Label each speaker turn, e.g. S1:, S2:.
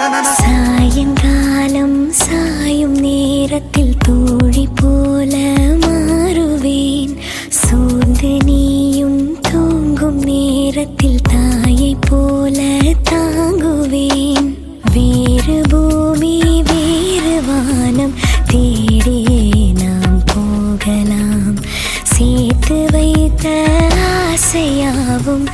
S1: சாயங்காலம் சாயும் நேரத்தில் தோழி போல மாறுவேன். சூழ்ந்து நீயும் தூங்கும் நேரத்தில் தாயை போல தாங்குவேன். வேறு பூமி வேறு வானம் தேடியே நாம் போகலாம். சேர்த்து வைத்த ஆசையாவும்